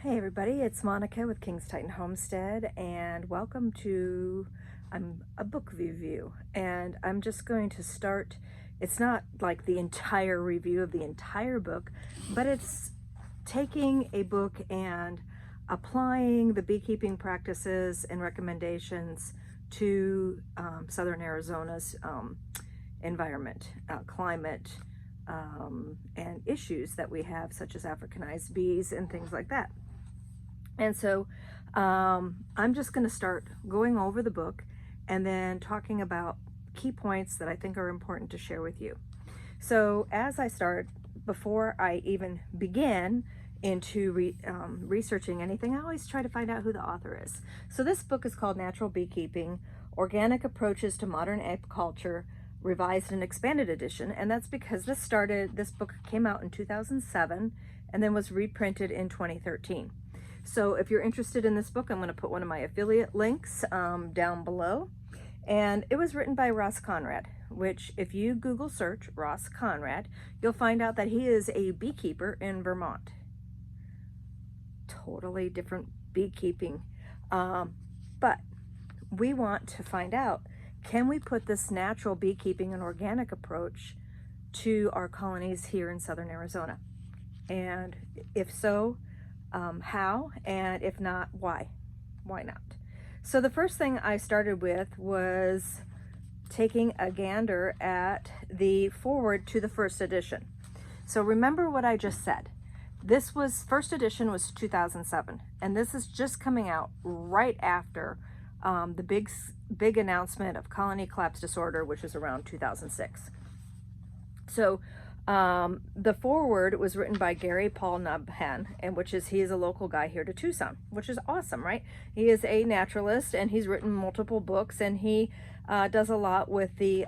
Hey everybody, it's Monica with King's Titan Homestead and welcome to a book review. And I'm just going to start, it's not like the entire review of the entire book, but it's taking a book and applying the beekeeping practices and recommendations to Southern Arizona's environment, climate, and issues that we have, such as Africanized bees and things like that. And so I'm just going to start going over the book and then talking about key points that I think are important to share with you. So as I start, before I even begin into researching anything, I always try to find out who the author is. So this book is called Natural Beekeeping, Organic Approaches to Modern Apiculture, Revised and Expanded Edition. And that's because this book came out in 2007 and then was reprinted in 2013. So if you're interested in this book, I'm going to put one of my affiliate links down below. And it was written by Ross Conrad, which if you Google search Ross Conrad, you'll find out that he is a beekeeper in Vermont. Totally different beekeeping. But we want to find out, can we put this natural beekeeping and organic approach to our colonies here in Southern Arizona? And if so, how, and if not, why? Why not? So the first thing I started with was taking a gander at the foreword to the first edition. So remember what I just said. First edition was 2007, and this is just coming out right after the big announcement of colony collapse disorder, which was around 2006. So the foreword was written by Gary Paul Nubhan, and he is a local guy here to Tucson, which is awesome, right? He is a naturalist and he's written multiple books, and he does a lot with the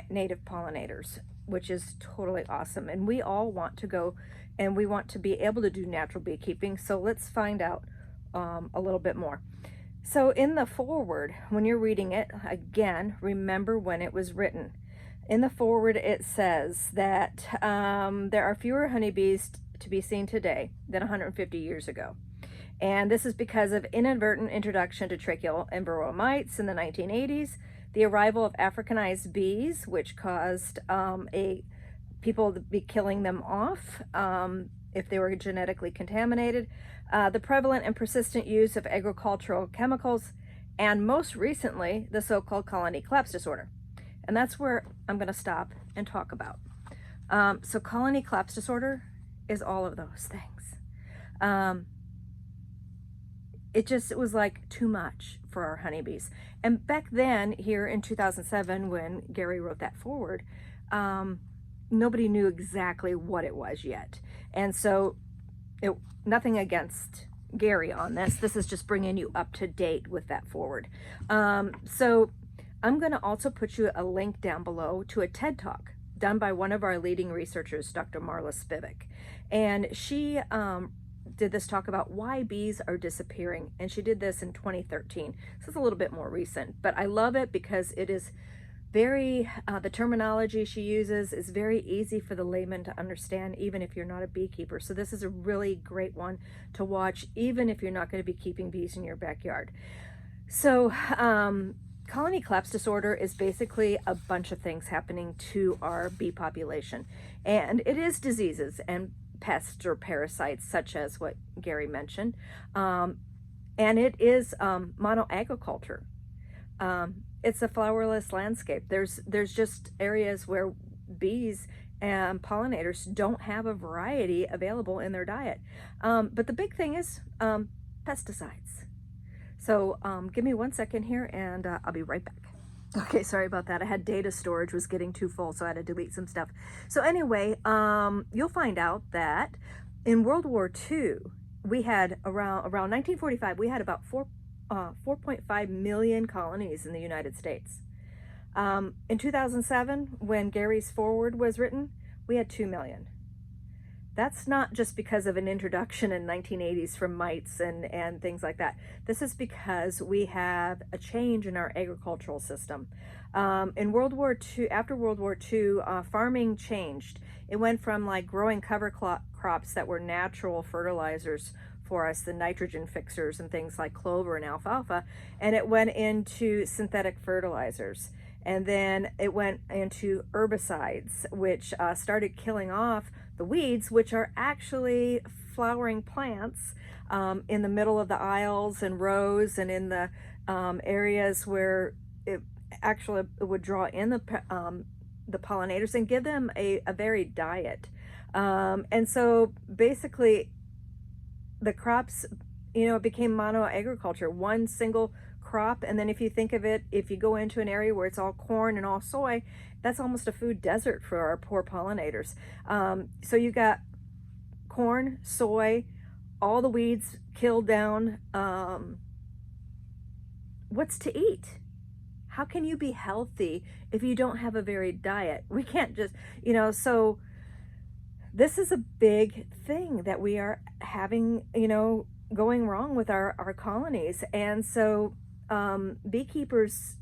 native pollinators, which is totally awesome. And we all want to go and we want to be able to do natural beekeeping. So let's find out a little bit more. So in the foreword, when you're reading it, again, remember when it was written. In the foreword, it says that there are fewer honeybees to be seen today than 150 years ago. And this is because of inadvertent introduction to tracheal and varroa mites in the 1980s, the arrival of Africanized bees, which caused people to be killing them off if they were genetically contaminated, the prevalent and persistent use of agricultural chemicals, and most recently, the so-called colony collapse disorder. And that's where I'm going to stop and talk about. So colony collapse disorder is all of those things. It was like too much for our honeybees. And back then, here in 2007, when Gary wrote that foreword, nobody knew exactly what it was yet. And so nothing against Gary on this. This is just bringing you up to date with that foreword. So I'm going to also put you a link down below to a TED Talk done by one of our leading researchers, Dr. Marla Spivak. And she did this talk about why bees are disappearing. And she did this in 2013. This is a little bit more recent, but I love it because it is very, the terminology she uses is very easy for the layman to understand, even if you're not a beekeeper. So this is a really great one to watch, even if you're not going to be keeping bees in your backyard. So, colony collapse disorder is basically a bunch of things happening to our bee population. And it is diseases and pests or parasites, such as what Gary mentioned. And it is monoagriculture. It's a flowerless landscape. There's just areas where bees and pollinators don't have a variety available in their diet. But the big thing is pesticides. So give me 1 second here and I'll be right back. Okay, sorry about that. I had data storage was getting too full, so I had to delete some stuff. So anyway, you'll find out that in World War II, we had around 1945, we had about 4.5 million colonies in the United States. In 2007, when Gary's foreword was written, we had 2 million. That's not just because of an introduction in 1980s from mites and things like that. This is because we have a change in our agricultural system. In World War II, after World War II, farming changed. It went from like growing cover crops that were natural fertilizers for us, the nitrogen fixers and things like clover and alfalfa, and it went into synthetic fertilizers. And then it went into herbicides, which started killing off the weeds, which are actually flowering plants in the middle of the aisles and rows, and in the areas where it actually would draw in the pollinators and give them a varied diet. And so basically the crops, you know, it became mono agriculture, one single crop. And then if you think of it, if you go into an area where it's all corn and all soy, that's almost a food desert for our poor pollinators. So you got corn, soy, all the weeds killed down. What's to eat? How can you be healthy if you don't have a varied diet? We can't just, you know, so this is a big thing that we are having, you know, going wrong with our colonies. And so beekeepers,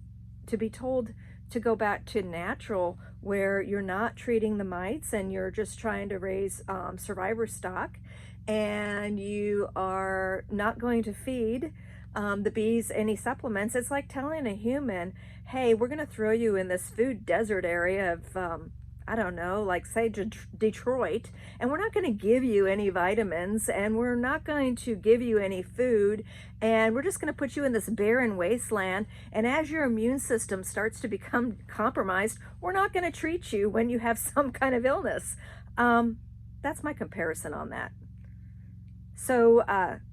to be told to go back to natural, where you're not treating the mites and you're just trying to raise survivor stock, and you are not going to feed the bees any supplements. It's like telling a human, hey, we're going to throw you in this food desert area of I don't know, like say Detroit, and we're not going to give you any vitamins, and we're not going to give you any food, and we're just going to put you in this barren wasteland. And as your immune system starts to become compromised, we're not going to treat you when you have some kind of illness. That's my comparison on that. So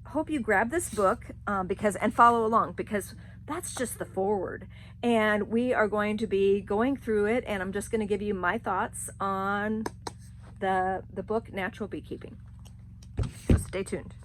hope you grab this book and follow along, because that's just the forward. And we are going to be going through it, and I'm just going to give you my thoughts on the book Natural Beekeeping. So stay tuned.